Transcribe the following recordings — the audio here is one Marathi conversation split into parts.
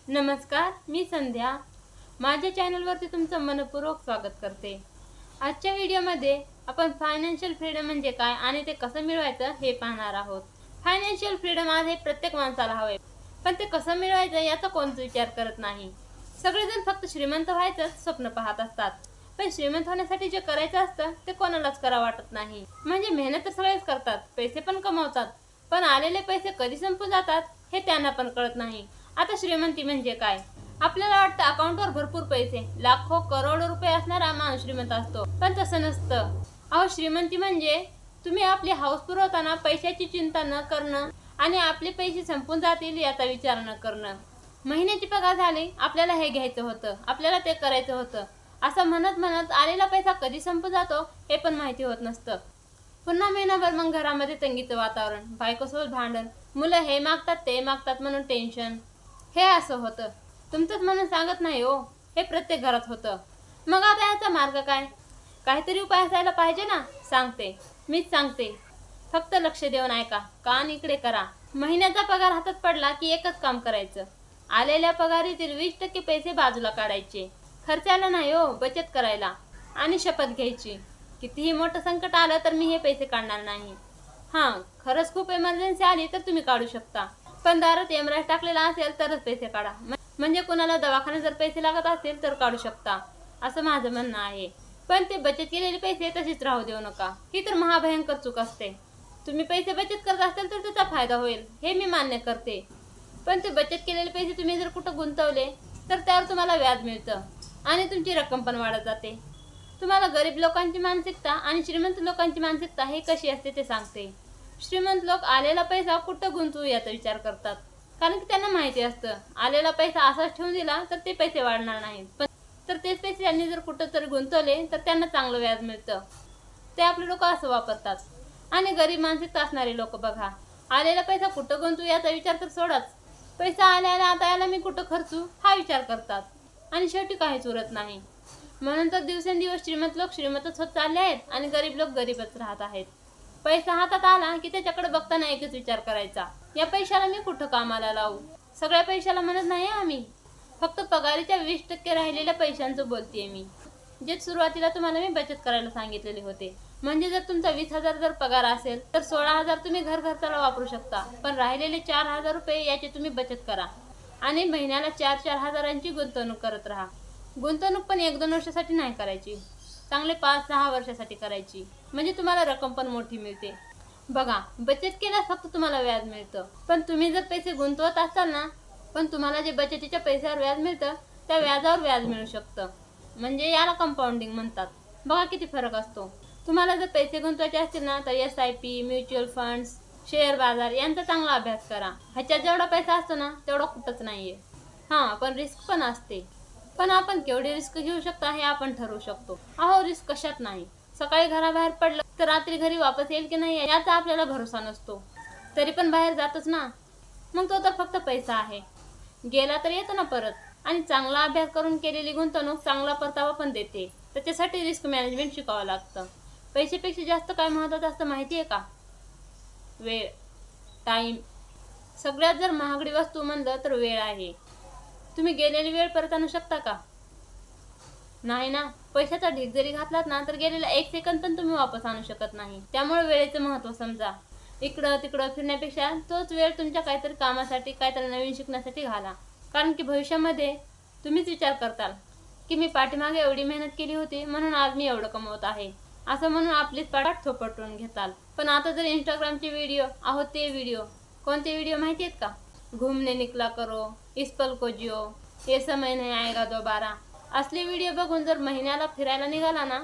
नमस्कार, मी संध्या. माझ्या चॅनलवरती तुमचं मनपूर्वक स्वागत करते. आजच्या व्हिडिओमध्ये आपण फायनान्शियल फ्रीडम म्हणजे काय आणि ते कसं मिळवायचं हे पाहणार आहोत. फायनान्शियल फ्रीडम आज हे प्रत्येक माणसाला हवे, पण ते कसं मिळवायचं याचा कोणीच विचार करत नाही. सगळेजण फक्त श्रीमंत व्हायचं स्वप्न पाहत असतात, पण श्रीमंत होण्यासाठी जे करायचं असतं ते कोणालाच करा वाटत नाही. म्हणजे मेहनत तर सगळेच करतात, पैसे पण कमवतात, पण आलेले पैसे कधी संपून जातात हे त्यांना पण कळत नाही. आता श्रीमंती म्हणजे काय? आपल्याला वाटतं अकाउंटवर भरपूर पैसे, लाखो करोडो रुपये असणारा माणूस श्रीमंत असतो, पण तसं नसतं. अहो, श्रीमंती म्हणजे तुम्ही आपली हौस पुरवताना पैशाची चिंता न करणं आणि आपले पैसे संपून जातील याचा विचार न करणं. महिन्याची पगार झाली, आपल्याला हे घ्यायचं होतं, आपल्याला ते करायचं होतं, असं म्हणत म्हणत आलेला पैसा कधी संपून जातो हे पण माहिती होत नसतं. पुन्हा महिनाभर मग घरामध्ये तंगीचं वातावरण, बायकोसोबत भांडण, मुलं हे मागतात ते मागतात म्हणून टेन्शन. हे असं होतं. तुमचंच म्हणून सांगत नाही हो, हे प्रत्येक घरात होतं. मग आता याचा मार्ग काय? काहीतरी उपाय असायला पाहिजे ना. सांगते, मीच सांगते. फक्त लक्ष देऊन ऐका, कान इकडे करा. महिन्याचा पगार हातात पडला की एकच काम करायचं. आलेल्या पगारीतील 20% पैसे बाजूला काढायचे. खर्चायला नाही हो, बचत करायला. आणि शपथ घ्यायची, कितीही मोठं संकट आलं तर मी हे पैसे काढणार नाही. हां, खरंच खूप इमर्जन्सी आली तर तुम्ही काढू शकता, पण दारात एमराज टाकलेला असेल तरच पैसे काढा. म्हणजे कुणाला दवाखान्यात जर पैसे लागत असतील तर काढू शकता, असं माझं म्हणणं आहे. पण ते बचत केलेले पैसे तसेच राहू देऊ नका. ही तर महाभयंकर चूक असते. तुम्ही पैसे बचत करत असाल तर त्याचा फायदा होईल, हे मी मान्य करते. पण ते बचत केलेले पैसे तुम्ही जर कुठं गुंतवले तर त्यावर तुम्हाला व्याज मिळतं आणि तुमची रक्कम पण वाढत जाते. तुम्हाला गरीब लोकांची मानसिकता आणि श्रीमंत लोकांची मानसिकता हे कशी असते ते सांगते. श्रीमंत लोक आलेला पैसा कुठं गुंतवू याचा विचार करतात, कारण की त्यांना माहिती असतं आलेला पैसा असाच ठेवून दिला तर ते पैसे वाढणार नाहीत. पण तर तेच पैसे त्यांनी जर कुठं तरी गुंतवले तर त्यांना चांगलं व्याज मिळतं. ते आपले लोक असं वापरतात. आणि गरीब मानसिकता असणारे लोक बघा, आलेला पैसा कुठं गुंतवू याचा विचार तर सोडाच, पैसा आल्याला आता याला मी कुठं खर्चू हा विचार करतात आणि शेवटी काहीच उरत नाही. म्हणून तर दिवसेंदिवस श्रीमंत लोक श्रीमंतच होत चालले आहेत आणि गरीब लोक गरीबच राहत आहेत. पैसा हातात आला की त्याच्याकडे बघताना एकच विचार करायचा, या पैशाला मी कुठं कामाला लावू. सगळ्या पैशाला म्हणत नाही आम्ही, फक्त पगारीच्या 20% राहिलेल्या पैशांचं बोलतेय मी, जे सुरुवातीला तुम्हाला मी बचत करायला सांगितलेले होते. म्हणजे जर तुमचा 20,000 जर पगार असेल तर 16,000 तुम्ही घर खर्चाला वापरू शकता, पण राहिलेले 4,000 रुपये याची तुम्ही बचत करा आणि महिन्याला 4-4 हजारांची गुंतवणूक करत राहा. गुंतवणूक पण 1-2 वर्षासाठी नाही करायची, चांगले 5-6 वर्षासाठी करायची, म्हणजे तुम्हाला रक्कम पण मोठी मिळते. बघा, बचत केल्यास फक्त तुम्हाला व्याज मिळतं, पण तुम्ही जर पैसे गुंतवत असाल ना, पण तुम्हाला जे बचतीच्या पैशावर व्याज मिळतं त्या व्याजावर व्याज मिळू शकतं. म्हणजे याला कंपाऊंडिंग म्हणतात. बघा किती फरक असतो. तुम्हाला जर पैसे गुंतवायचे असतील ना तर SIP, म्युच्युअल फंड्स, शेअर बाजार यांचा चांगला अभ्यास करा. ह्याच्यात जेवढा पैसा असतो ना तेवढा कुठंच नाहीये. हां, पण रिस्क पण असते. पण आपण केवढी रिस्क घेऊ शकता हे आपण ठरवू शकतो. अहो, रिस्क कशात नाही. सकाळी घराबाहेर पडलं तर रात्री घरी वापस येईल की नाही याचा आपल्याला भरोसा नसतो, तरी पण बाहेर जातच ना. मग तो तर फक्त पैसा आहे, गेला तर येतो ना परत. आणि चांगला अभ्यास करून केलेली गुंतवणूक चांगला परतावा पण देते. त्याच्यासाठी रिस्क मॅनेजमेंट शिकावं लागतं. पैशापेक्षा जास्त काय महत्त्वाचं असतं माहिती आहे का? वेळ, टाईम. सगळ्यात जर महागडी वस्तू म्हणलं तर वेळ आहे. तुम्ही गेलेली वेळ परत आणू शकता का? नाही ना. पैशाचा ढीग जरी घातलात ना तर गेलेला 1 सेकंद पण तुम्ही वापस आणू शकत नाही. त्यामुळे वेळेचं महत्त्व समजा. इकडं तिकडं फिरण्यापेक्षा तोच वेळ तुमच्या काहीतरी कामासाठी, काहीतरी नवीन शिकण्यासाठी घाला. कारण की भविष्यामध्ये तुम्हीच विचार करताल की मी पाठीमागे एवढी मेहनत केली होती म्हणून आज मी एवढं कमवत आहे, असं म्हणून आपलीच पाठ थोपटून घेताल. पण आता जर इंस्टाग्रामचे व्हिडिओ, अहो ते व्हिडिओ, कोणते व्हिडिओ माहिती आहेत का? घूमने निकला करो, इस पल को जियो, ये समय नहीं आएगा दोबारा, असले व्हिडिओ बघून जर महिन्याला फिरायला निघाला ना,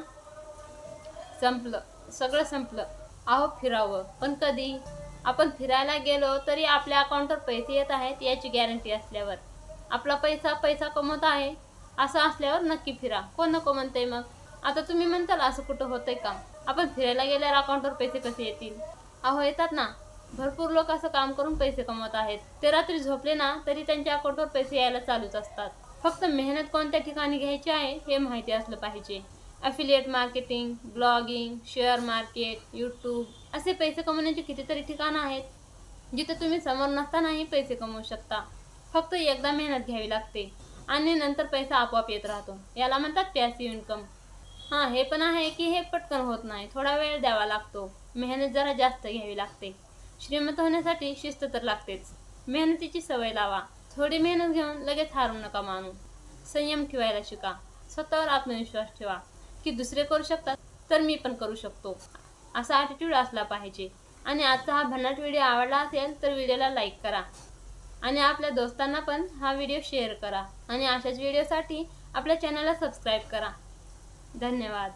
संपलं, सगळं संपलं. अहो, फिरावं पण कधी? आपण फिरायला गेलो तरी आपल्या अकाउंटवर पैसे येत आहेत याची गॅरंटी असल्यावर. आपला पैसा पैसा कमवत आहे असं असल्यावर नक्की फिरा. कोण नको म्हणते मग? आता तुम्ही म्हणताल असं कुठं होतंय का? आपण फिरायला गेल्यावर अकाउंटवर पैसे कसे येतील? अहो, येतात ना. भरपूर लोक असं काम करून पैसे कमवत आहेत. ते रात्री झोपले ना तरी त्यांच्या अकाउंटवर पैसे यायला चालूच असतात. फक्त मेहनत कोणत्या ठिकाणी घ्यायची आहे हे माहिती असलं पाहिजे. Affiliate marketing, blogging, share market, YouTube असे पैसे कमवण्याची कितीतरी ठिकाणं आहेत जिथे तुम्ही समोर नसतानाही पैसे कमवू शकता. फक्त एकदा मेहनत घ्यावी लागते आणि नंतर पैसा आपोआप येत राहतो. याला म्हणतात पॅसिव्ह इन्कम. हां, हे पण आहे की हे पटकन होत नाही, थोडा वेळ द्यावा लागतो, मेहनत जरा जास्त घ्यावी लागते. श्रीमंत होण्यासाठी शिस्त तर लागतेच. मेहनतीची सवय लावा. थोडी मेहनत घेऊन लगेच हारू नका मानू. संयम ठेवायला शिका. स्वतःवर आत्मविश्वास ठेवा की दुसरे करू शकतात तर मी पण करू शकतो, असा ॲटिट्यूड असला पाहिजे. आणि आजचा हा भन्नाट व्हिडिओ आवडला असेल तर व्हिडिओला लाईक करा आणि आपल्या दोस्तांना पण हा व्हिडिओ शेअर करा आणि अशाच व्हिडिओसाठी आपल्या चॅनलला सबस्क्राईब करा. धन्यवाद.